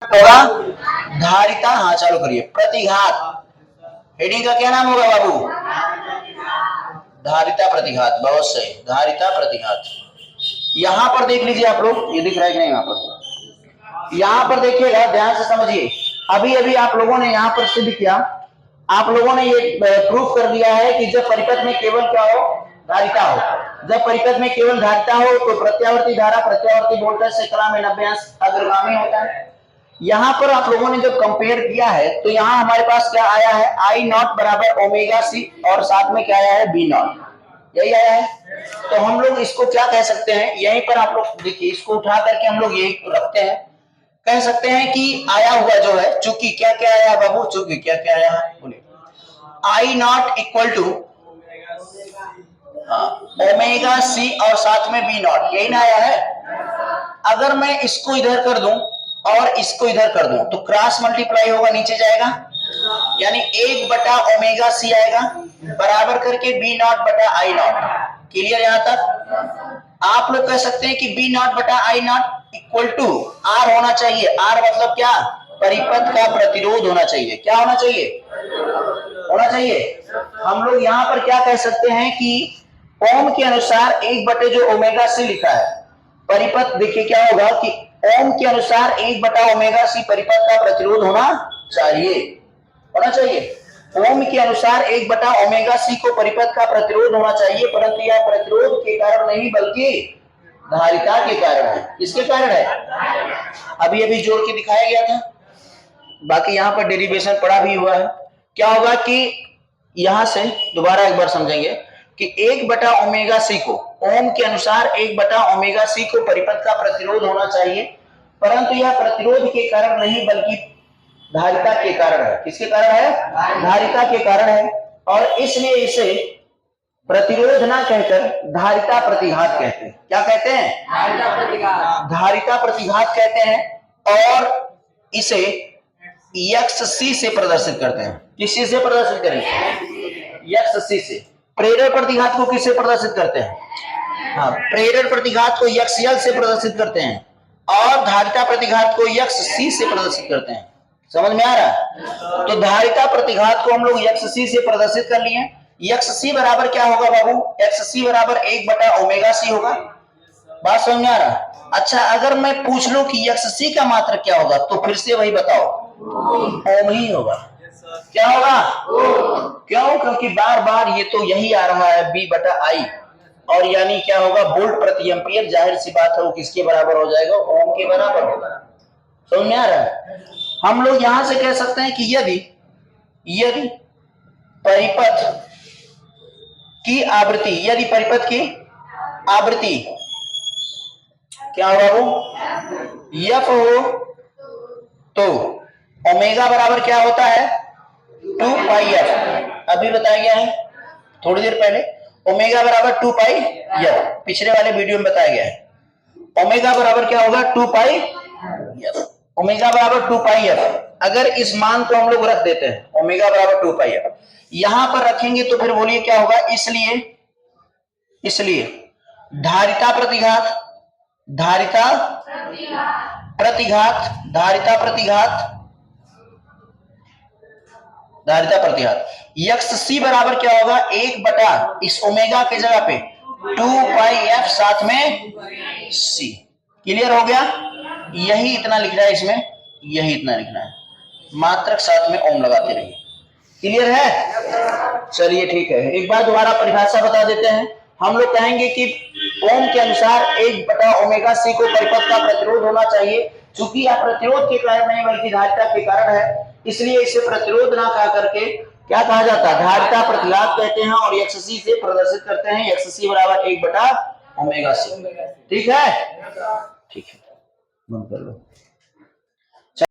होगा धारिता। हाँ चालू करिए। प्रतिघात हेडिंग का क्या नाम होगा बाबू? धारिता प्रतिघात। बहुत सही, धारिता प्रतिघात। यहां पर देख लीजिए आप लोग, ये दिख रहा है कि नहीं? यहाँ पर, यहां पर देखिएगा, ध्यान से समझिए। अभी अभी आप लोगों ने यहां पर सिद्ध किया, आप लोगों ने ये प्रूफ कर दिया है कि जब परिपथ में केवल क्या हो? धारिता हो। जब परिपथ में केवल धारिता हो तो प्रत्यावर्ती धारा प्रत्यावर्ती वोल्टेज से कला में 90 अंश अग्रगामी होता है। यहां पर आप लोगों ने जब कंपेयर किया है तो यहां हमारे पास क्या आया है? आई नॉट बराबर ओमेगा सी और साथ में क्या आया है? B not. यही आया है। तो हम लोग इसको क्या कह सकते हैं? यहीं पर आप लोग देखिए, इसको उठा करके हम लोग यही रखते हैं, कह सकते हैं कि आया हुआ जो है, चूंकि क्या क्या आया है बाबू? चूंकि क्या क्या आया है बोलिए। I not equal to omega C और साथ में बी नॉट, यही ना आया है। अगर मैं इसको इधर कर दूं और इसको इधर कर दूं तो क्रॉस मल्टीप्लाई होगा, नीचे जाएगा, यानी 1 बटा ओमेगा सी आएगा बराबर करके बी नॉट बटा आई नॉट। क्लियर यहां तक? आप लोग कह सकते हैं कि बी नॉट बटा आई नॉट इक्वल टू आर होना चाहिए। आर मतलब क्या? परिपथ का प्रतिरोध होना चाहिए। क्या होना चाहिए? होना चाहिए। हम लोग यहां पर क्या कह सकते हैं कि ओम के अनुसार 1 बटे जो ओमेगा सी लिखा है परिपथ, देखिए क्या होगा कि ओम के अनुसार 1 बटा ओमेगा सी परिपथ का प्रतिरोध होना चाहिए। होना चाहिए। ओम के अनुसार 1 बटा ओमेगा सी को परिपथ का प्रतिरोध होना चाहिए, परंतु यह प्रतिरोध के कारण नहीं बल्कि धारिता के कारण है। किसके कारण है? अभी अभी जोड़ के दिखाया गया था, बाकी यहां पर डेरिवेशन पड़ा भी हुआ है। क्या होगा कि यहां से दोबारा एक बार समझेंगे कि 1 बटा ओमेगा सी को, ओम के अनुसार 1 बटा ओमेगा सी को परिपथ का प्रतिरोध होना चाहिए, परंतु यह प्रतिरोध के कारण नहीं बल्कि धारिता के कारण है। किसके कारण है? धारिता के कारण है। और इसलिए इसे प्रतिरोध ना कहकर धारिता प्रतिघात कहते हैं। क्या कहते हैं? धारिता प्रतिघात। धारिता प्रतिघात कहते हैं। और इसे XC से प्रदर्शित करते हैं। किसी से प्रदर्शित करेंगे? XC से। प्रेरक प्रतिघात को किससे प्रदर्शित करते हैं? हाँ, प्रेरक प्रतिघात को XL से प्रदर्शित करते हैं और धारिता प्रतिघात को XC से प्रदर्शित करते हैं। समझ में आ रहा है? तो धारिता प्रतिघात को हम लोग XC से प्रदर्शित कर लिए। XC बराबर क्या होगा बाबू? XC बराबर 1 बटा ओमेगा सी होगा। बात समझ में आ रहा है? अच्छा, अगर मैं पूछ लूं कि XC का मात्रक क्या होगा तो फिर से वही बताओ, ओम ही होगा। क्या होगा? क्यों? क्योंकि बार बार ये तो यही आ रहा है बी बटा आई, और यानी क्या होगा? वोल्ट प्रति एम्पियर। जाहिर सी बात है वो किसके बराबर हो जाएगा? ओम के बराबर होगा। समझ में आ रहा है? हम लोग यहां से कह सकते हैं कि यदि परिपथ की आवृत्ति, यदि परिपथ की आवृत्ति क्या होगा? वो एफ हो तो ओमेगा बराबर क्या होता है? 2 पाई एफ। अभी बताया गया है थोड़ी देर पहले, ओमेगा बराबर 2 पाई एफ। पिछले वाले वीडियो में बताया गया है ओमेगा बराबर क्या होगा? 2 पाई एफ। ओमेगा बराबर 2 पाई एफ। अगर इस मान को हम लोग रख देते हैं ओमेगा बराबर 2 पाई एफ, यहां पर रखेंगे तो फिर बोलिए क्या होगा? इसलिए धारिता प्रतिघात, धारिता प्रतिघात, धारिता प्रतिघात, धारिता प्रतिघात XC बराबर क्या होगा? 1 बटा इस ओमेगा के जगह पे 2 पाई एफ साथ में C। क्लियर हो गया? यही इतना लिखना है इसमें, यही इतना लिखना है, मात्रक साथ में ओम लगाते रहिए। क्लियर है? चलिए ठीक है, एक बार दोबारा परिभाषा बता देते हैं। हम लोग कहेंगे कि ओम के अनुसार 1 बटा ओमेगा सी को परिपथ का प्रतिरोध होना चाहिए। चूंकि यह प्रतिरोध के कारण नहीं बल्कि धारिता के कारण है, इसलिए इसे प्रतिरोध ना कह करके क्या कहा जाता है? धारिता प्रतिघात कहते हैं और XC से प्रदर्शित करते हैं। XC बराबर 1 बटा ओमेगा सी। ठीक है? ठीक है, बंद कर लो।